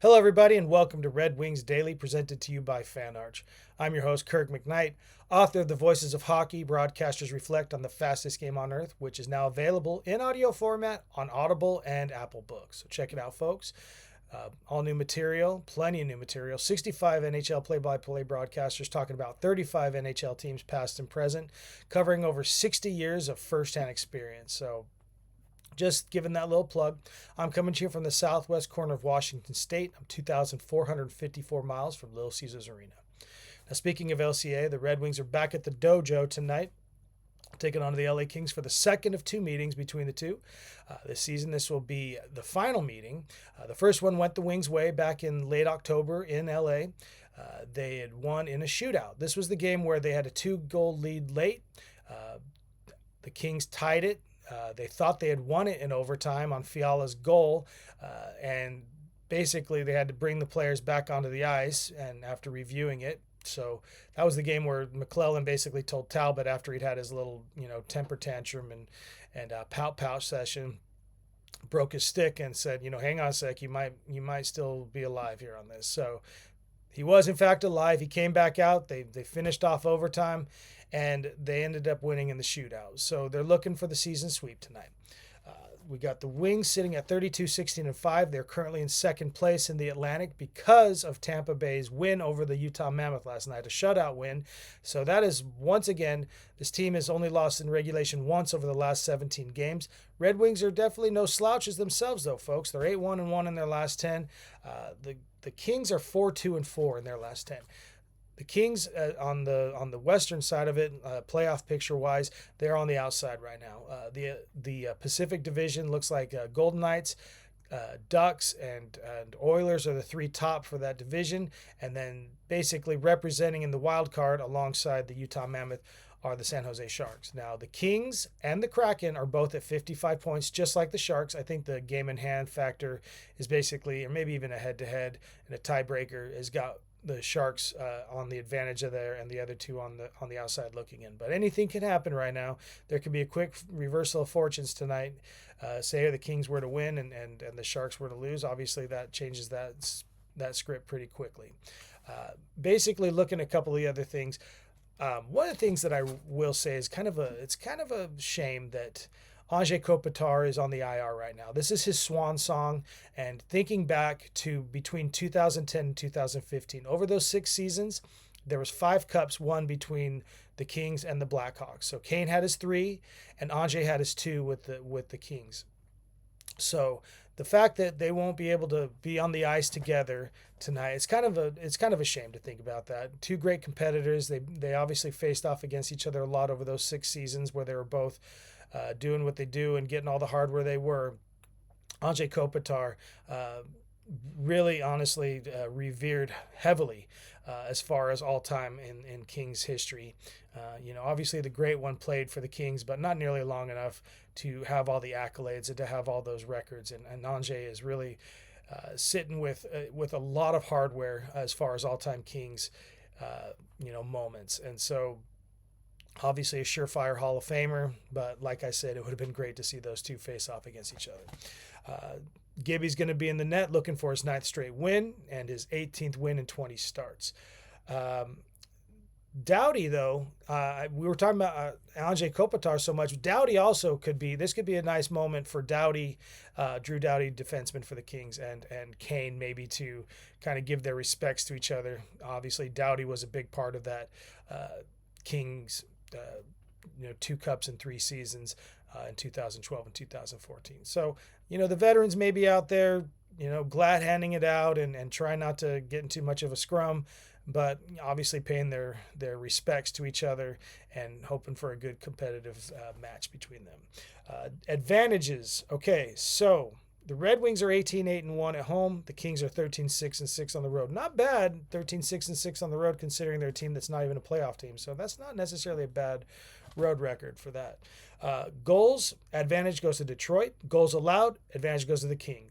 Hello, everybody, and welcome to Red Wings Daily, presented to you by FanArch. I'm your host, Kirk MckNight, author of The Voices of Hockey. Broadcasters reflect on the fastest game on earth, which is now available in audio format on Audible and Apple Books. So check it out, folks. All new material, plenty of new material. 65 NHL play-by-play broadcasters talking about 35 NHL teams, past and present, covering over 60 years of first-hand experience. So just giving that little plug. I'm coming to you from the southwest corner of Washington State. I'm 2,454 miles from Little Caesars Arena. Now, speaking of LCA, the Red Wings are back at the dojo tonight, taking on the LA Kings for the second of two meetings between the two. This season, this will be the final meeting. The first one went the Wings' way back in late October in LA. They had won in a shootout. This was the game where they had a 2-goal lead late. The Kings tied it. They thought they had won it in overtime on Fiala's goal, and basically they had to bring the players back onto the ice and after reviewing it. So that was the game where McClellan basically told Talbot after he'd had his little, temper tantrum and pout session, broke his stick and said, hang on a sec, you might still be alive here on this. So he was in fact alive. He came back out. They finished off overtime, and they ended up winning in the shootout. So they're looking for the season sweep tonight. We got the Wings sitting at 32-16-5. They're currently in second place in the Atlantic because of Tampa Bay's win over the Utah Mammoth last night, a shutout win. So that is, once again, this team has only lost in regulation once over the last 17 games. Red Wings are definitely no slouches themselves, though, folks. They're 8-1-1 in their last 10. The Kings are 4-2-4 in their last 10. The Kings on the western side of it, playoff picture wise, they're on the outside right now. The Pacific Division looks like Golden Knights, Ducks, and Oilers are the three top for that division, and then basically representing in the wild card alongside the Utah Mammoth are the San Jose Sharks. Now, the Kings and the Kraken are both at 55 points, just like the Sharks. I think the game in hand factor is basically, or maybe even a head-to-head and a tiebreaker, has got the Sharks on the advantage of there, and the other two on the outside looking in. But anything can happen right now. There could be a quick reversal of fortunes tonight. Say the Kings were to win and the Sharks were to lose. Obviously, that changes that script pretty quickly. Basically, looking at a couple of the other things. One of the things that I will say is kind of a shame that Anze Kopitar is on the IR right now. This is his swan song, and thinking back to between 2010 and 2015, over those 6 seasons, there was 5 cups won between the Kings and the Blackhawks. So Kane had his 3, and Anze had his 2 with the Kings. So the fact that they won't be able to be on the ice together tonight, it's kind of a shame to think about that. Two great competitors. They obviously faced off against each other a lot over those 6 seasons where they were both doing what they do and getting all the hardware they were. Anze Kopitar, really honestly revered heavily as far as all time in Kings history. Obviously the great one played for the Kings, but not nearly long enough to have all the accolades and to have all those records. And Anze is really sitting with a lot of hardware as far as all-time Kings, moments. And so obviously a surefire Hall of Famer, but like I said, it would have been great to see those two face off against each other. Gibby's going to be in the net looking for his 9th straight win and his 18th win in 20 starts. Doughty, though, we were talking about Anze Kopitar so much. Doughty also could be a nice moment for Doughty, Drew Doughty, defenseman for the Kings, and Kane maybe to kind of give their respects to each other. Obviously, Doughty was a big part of that Kings 2 cups in 3 seasons in 2012 and 2014. So, the veterans may be out there, glad handing it out and trying not to get in too much of a scrum, but obviously paying their respects to each other and hoping for a good competitive match between them. Advantages. Okay, so the Red Wings are 18-8-1 at home. The Kings are 13-6-6 on the road. Not bad, 13-6-6 on the road, considering they're a team that's not even a playoff team. So that's not necessarily a bad road record for that. Goals, advantage goes to Detroit. Goals allowed, advantage goes to the King.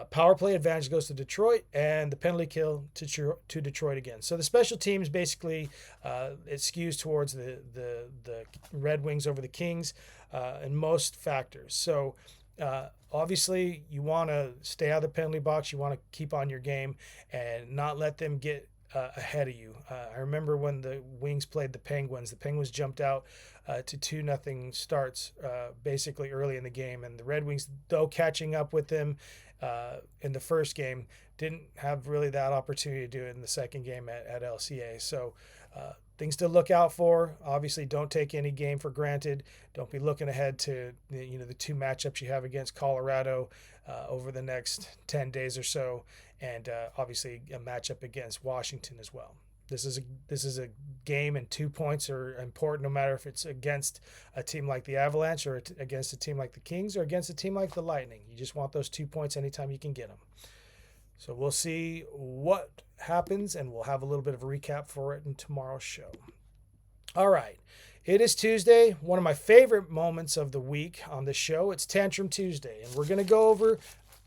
Power play, advantage goes to Detroit, and the penalty kill to Detroit again. So the special teams basically it skews towards the Red Wings over the Kings in most factors. So Obviously, you want to stay out of the penalty box. You want to keep on your game and not let them get ahead of you. I remember when the Wings played the Penguins. The Penguins jumped out to 2-0 starts basically early in the game. And the Red Wings, though catching up with them in the first game, didn't have really that opportunity to do it in the second game at LCA. So things to look out for. Obviously, don't take any game for granted. Don't be looking ahead to the two matchups you have against Colorado over the next 10 days or so, and obviously a matchup against Washington as well. This is a game, and 2 points are important no matter if it's against a team like the Avalanche or against a team like the Kings or against a team like the Lightning. You just want those 2 points anytime you can get them. So we'll see what happens, and we'll have a little bit of a recap for it in tomorrow's show. All right. It is Tuesday, one of my favorite moments of the week on the show. It's Tantrum Tuesday, and we're going to go over,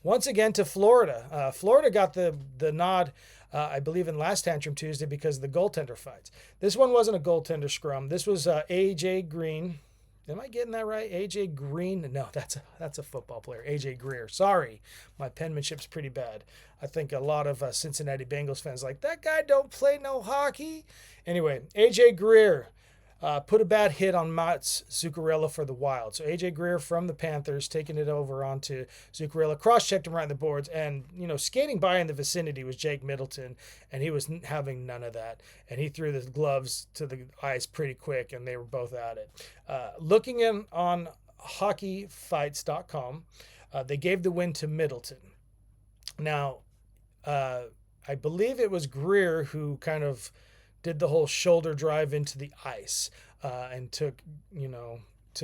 once again, to Florida. Florida got the nod, I believe, in last Tantrum Tuesday because of the goaltender fights. This one wasn't a goaltender scrum. This was A.J. Green. Am I getting that right? A.J. Green? No, that's a football player. A.J. Greer. Sorry, my penmanship's pretty bad. I think a lot of Cincinnati Bengals fans like, that guy don't play no hockey. Anyway, A.J. Greer put a bad hit on Mats Zuccarello for the Wild. So A.J. Greer from the Panthers taking it over onto Zuccarello. Cross-checked him right in the boards. And, skating by in the vicinity was Jake Middleton, and he was having none of that. And he threw the gloves to the ice pretty quick, and they were both at it. Looking in on hockeyfights.com, they gave the win to Middleton. Now, I believe it was Greer who kind of did the whole shoulder drive into the ice and took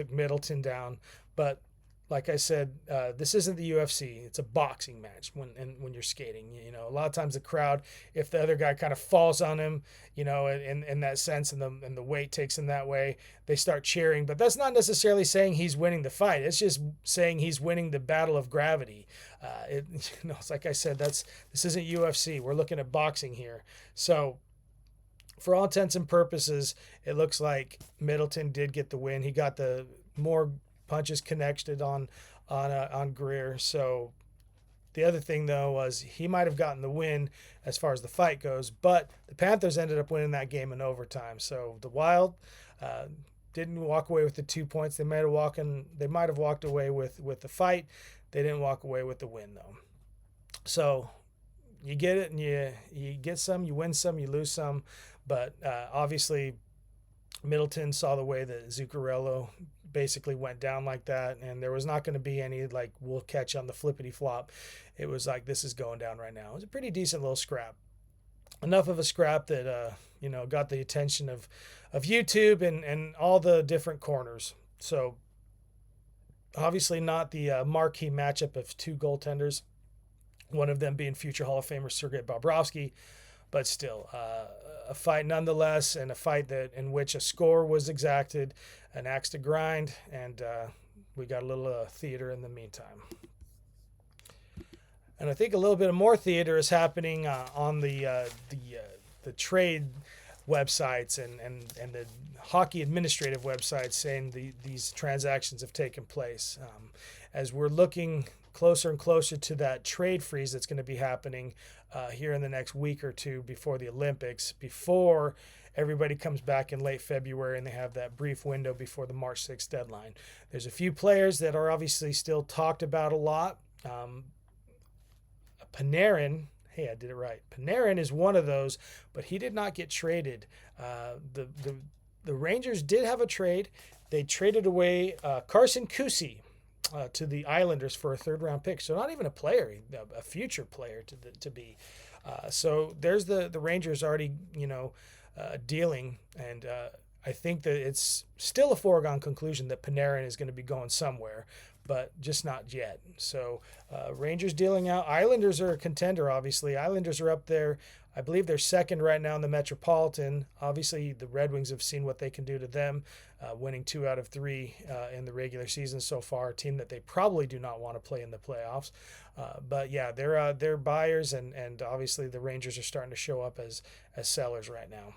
Middleton down. But like I said, this isn't the UFC. It's a boxing match when you're skating. A lot of times the crowd, if the other guy kind of falls on him, in that sense, and the weight takes him that way, they start cheering. But that's not necessarily saying he's winning the fight. It's just saying he's winning the battle of gravity. It's like I said, this isn't UFC. We're looking at boxing here. So, for all intents and purposes, it looks like Middleton did get the win. He got the more punches connected on Greer. So the other thing, though, was he might have gotten the win as far as the fight goes, but the Panthers ended up winning that game in overtime. So the Wild didn't walk away with the 2 points. They might have walked away with the fight. They didn't walk away with the win, though. So you get it, and you get some, you win some, you lose some. But obviously, Middleton saw the way that Zuccarello basically went down like that, and there was not going to be any, like, we'll catch on the flippity flop. It was like, this is going down right now. It was a pretty decent little scrap. Enough of a scrap that, got the attention of YouTube and all the different corners. So, obviously not the marquee matchup of two goaltenders, one of them being future Hall of Famer Sergei Bobrovsky, but still, a fight nonetheless, and a fight in which a score was exacted, an axe to grind, and we got a little theater in the meantime. And I think a little bit of more theater is happening on the trade websites and the hockey administrative websites saying these transactions have taken place. As we're looking closer and closer to that trade freeze that's going to be happening here in the next week or two before the Olympics, before everybody comes back in late February and they have that brief window before the March 6th deadline. There's a few players that are obviously still talked about a lot. Panarin, hey, I did it right. Panarin is one of those, but he did not get traded. The Rangers did have a trade. They traded away Carson Kusi to the Islanders for a third-round pick. So not even a player, a future player to be. So there's the Rangers already, dealing, and I think that it's still a foregone conclusion that Panarin is going to be going somewhere, but just not yet. So Rangers dealing out. Islanders are a contender, obviously. Islanders are up there. I believe they're second right now in the Metropolitan. Obviously, the Red Wings have seen what they can do to them, winning 2 out of 3 in the regular season so far, a team that they probably do not want to play in the playoffs. But yeah, they're buyers, and obviously the Rangers are starting to show up as sellers right now.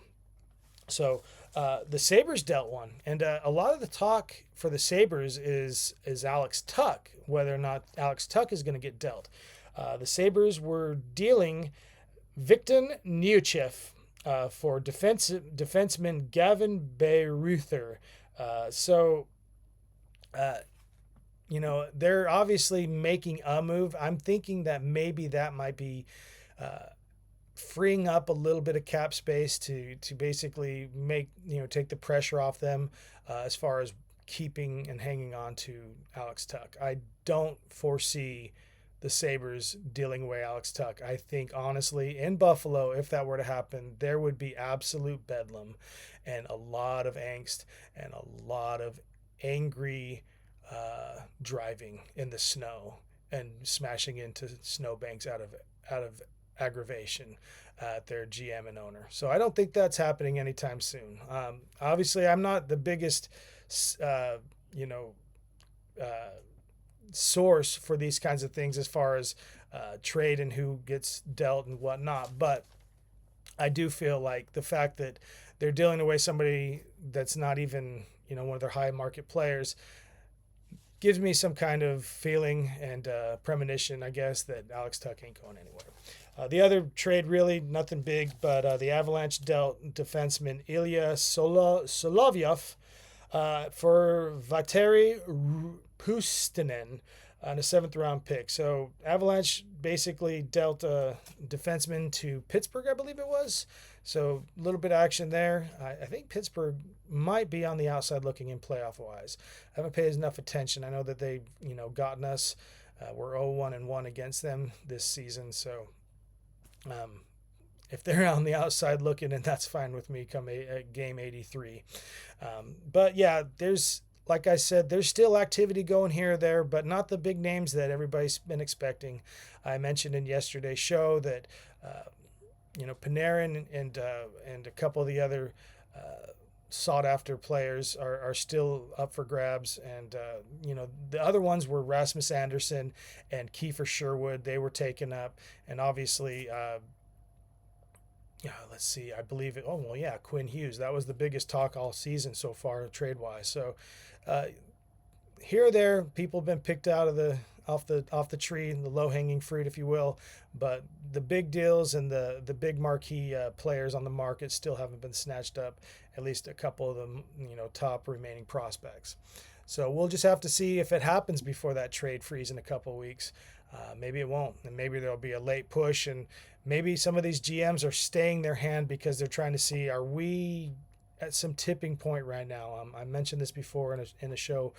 So the Sabres dealt one, and a lot of the talk for the Sabres is Alex Tuck, whether or not Alex Tuck is going to get dealt. The Sabres were dealing Victor Neuchef for defenseman Gavin Bayreuther. So, they're obviously making a move. I'm thinking that maybe that might be freeing up a little bit of cap space to basically take the pressure off them as far as keeping and hanging on to Alex Tuck. I don't foresee the Sabres dealing away Alex Tuck. I think honestly in Buffalo, if that were to happen, there would be absolute bedlam and a lot of angst and a lot of angry driving in the snow and smashing into snowbanks out of aggravation at their GM and owner. So I don't think that's happening anytime soon. Obviously, I'm not the biggest, uh, you know, source for these kinds of things as far as trade and who gets dealt and whatnot, but I do feel like the fact that they're dealing away somebody that's not even one of their high market players gives me some kind of feeling and premonition, I guess, that Alex Tuck ain't going anywhere. The other trade, really nothing big, but the Avalanche dealt defenseman Ilya Solovyov for Valtteri Pustinen on a 7th-round pick. So Avalanche basically dealt a defenseman to Pittsburgh, I believe it was. So a little bit of action there. I think Pittsburgh might be on the outside looking in playoff-wise. I haven't paid enough attention. I know that they've gotten us. We're 0-1-1 against them this season. So if they're on the outside looking, and that's fine with me come game 83. But yeah, like I said, there's still activity going here or there, but not the big names that everybody's been expecting. I mentioned in yesterday's show that Panarin and a couple of the other sought-after players are still up for grabs, and the other ones were Rasmus Anderson and Kiefer Sherwood. They were taken up, and obviously. Let's see. I believe it. Oh, well, yeah, Quinn Hughes. That was the biggest talk all season so far, trade-wise. So, here or there, people have been picked out of off the tree, the low-hanging fruit, if you will. But the big deals and the big marquee players on the market still haven't been snatched up. At least a couple of them, top remaining prospects. So we'll just have to see if it happens before that trade freeze in a couple of weeks. Maybe it won't, and maybe there'll be a late push, and maybe some of these GMs are staying their hand because they're trying to see, are we at some tipping point right now? I mentioned this before in a show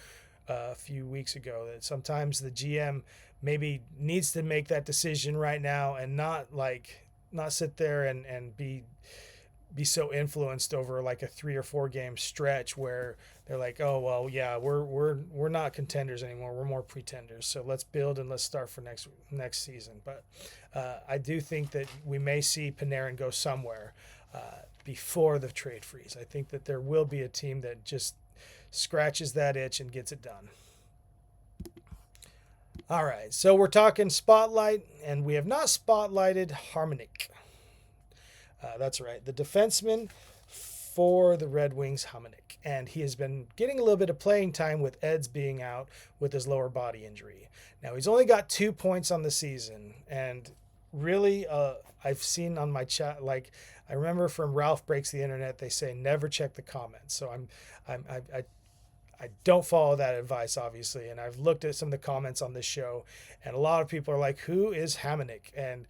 a few weeks ago, that sometimes the GM maybe needs to make that decision right now and not sit there and be so influenced over like a 3 or 4 game stretch where they're like, oh well, yeah, we're not contenders anymore, we're more pretenders, so let's build and let's start for next season. But I do think that we may see Panarin go somewhere before the trade freeze. I think that there will be a team that just scratches that itch and gets it done. All right, so we're talking spotlight, and we have not spotlighted Hamonic. That's right, the defenseman for the Red Wings, Hamonic. And he has been getting a little bit of playing time with Eds being out with his lower body injury. Now, he's only got 2 points on the season. And really, I've seen on my chat, like, I remember from Ralph Breaks the Internet, they say never check the comments. So I don't follow that advice, obviously. And I've looked at some of the comments on this show, and a lot of people are like, who is Hamonic? And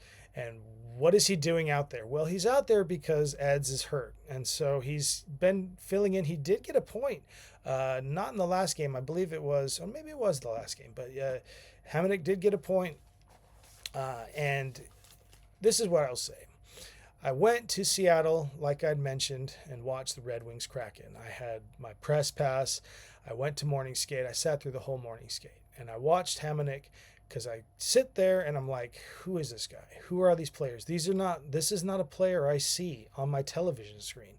what is he doing out there? Well, he's out there because Eds is hurt. And so he's been filling in. He did get a point. Not in the last game. I believe it was, or maybe it was the last game. But Hamonic did get a point. And this is what I'll say. I went to Seattle, like I'd mentioned, and watched the Red Wings Kraken. I had my press pass. I went to morning skate. I sat through the whole morning skate. And I watched Hamonic, because I sit there and I'm like, who is this guy? Who are these players? This is not a player I see on my television screen.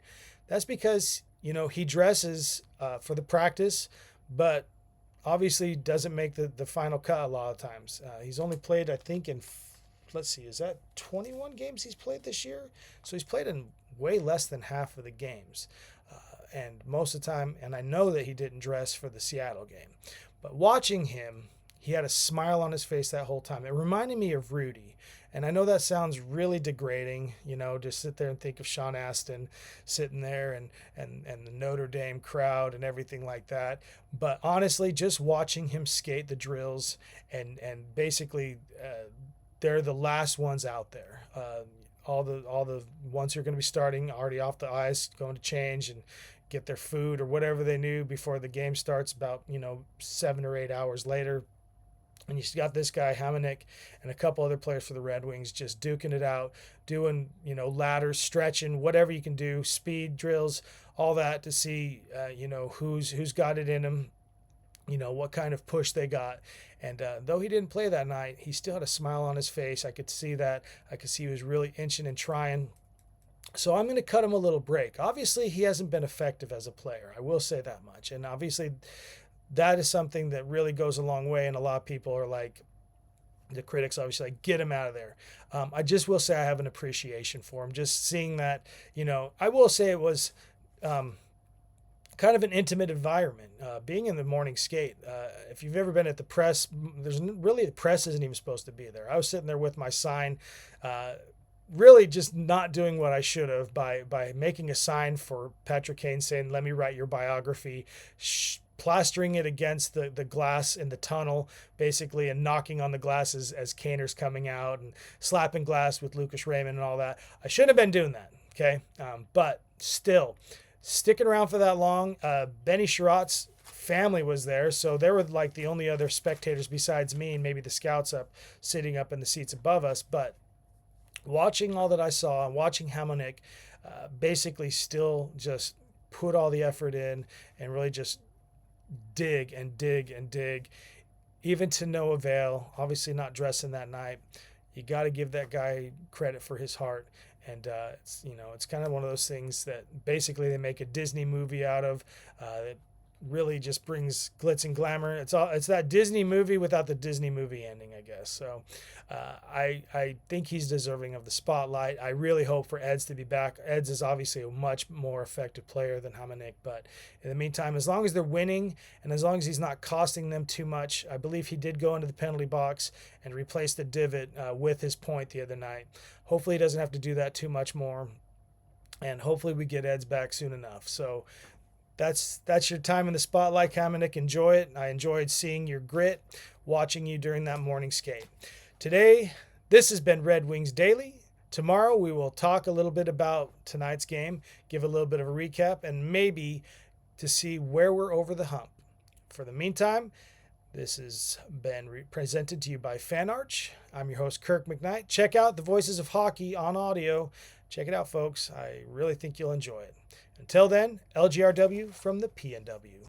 That's because, he dresses for the practice, but obviously doesn't make the final cut a lot of times. He's only played, I think, in let's see, is that 21 games he's played this year? So he's played in way less than half of the games. And most of the time, and I know that he didn't dress for the Seattle game, but watching him, he had a smile on his face that whole time. It reminded me of Rudy. And I know that sounds really degrading, just sit there and think of Sean Astin sitting there and the Notre Dame crowd and everything like that. But honestly, just watching him skate the drills and basically they're the last ones out there. All the ones who are going to be starting already off the ice, going to change and get their food or whatever they knew before the game starts about 7 or 8 hours later. And you got this guy, Hamonic, and a couple other players for the Red Wings just duking it out, doing, ladders, stretching, whatever you can do, speed drills, all that to see, who's got it in them, what kind of push they got. And though he didn't play that night, he still had a smile on his face. I could see that. I could see he was really inching and trying. So I'm going to cut him a little break. Obviously, he hasn't been effective as a player. I will say that much. And obviously, that is something that really goes a long way. And a lot of people are like, the critics obviously like, get him out of there. I just will say I have an appreciation for him. Just seeing that, I will say it was kind of an intimate environment. Being in the morning skate, if you've ever been at the press, the press isn't even supposed to be there. I was sitting there with my sign, really just not doing what I should have by making a sign for Patrick Kane saying, let me write your biography, plastering it against the glass in the tunnel, basically, and knocking on the glass as Kaner's coming out and slapping glass with Lucas Raymond and all that. I shouldn't have been doing that, okay? But still, sticking around for that long. Benny Sherratt's family was there, so they were like the only other spectators besides me and maybe the scouts sitting up in the seats above us. But watching all that I saw and watching Hamonic basically still just put all the effort in and really just dig and dig and dig, even to no avail. Obviously not dressing that night. You got to give that guy credit for his heart. And it's kind of one of those things that basically they make a Disney movie out of. It really just brings glitz and glamour. It's that Disney movie without the Disney movie ending, I guess. So I think he's deserving of the spotlight. I really hope for Eds to be back. Eds is obviously a much more effective player than Hamonic, but in the meantime, as long as they're winning and as long as he's not costing them too much, I believe he did go into the penalty box and replace the divot with his point the other night. Hopefully he doesn't have to do that too much more, and hopefully we get Eds back soon enough. So that's your time in the spotlight, Hamonic. Enjoy it. I enjoyed seeing your grit, watching you during that morning skate. Today, this has been Red Wings Daily. Tomorrow, we will talk a little bit about tonight's game, give a little bit of a recap, and maybe to see where we're over the hump. For the meantime, this has been presented to you by FanArch. I'm your host, Kirk MckNight. Check out the Voices of Hockey on audio. Check it out, folks. I really think you'll enjoy it. Until then, LGRW from the PNW.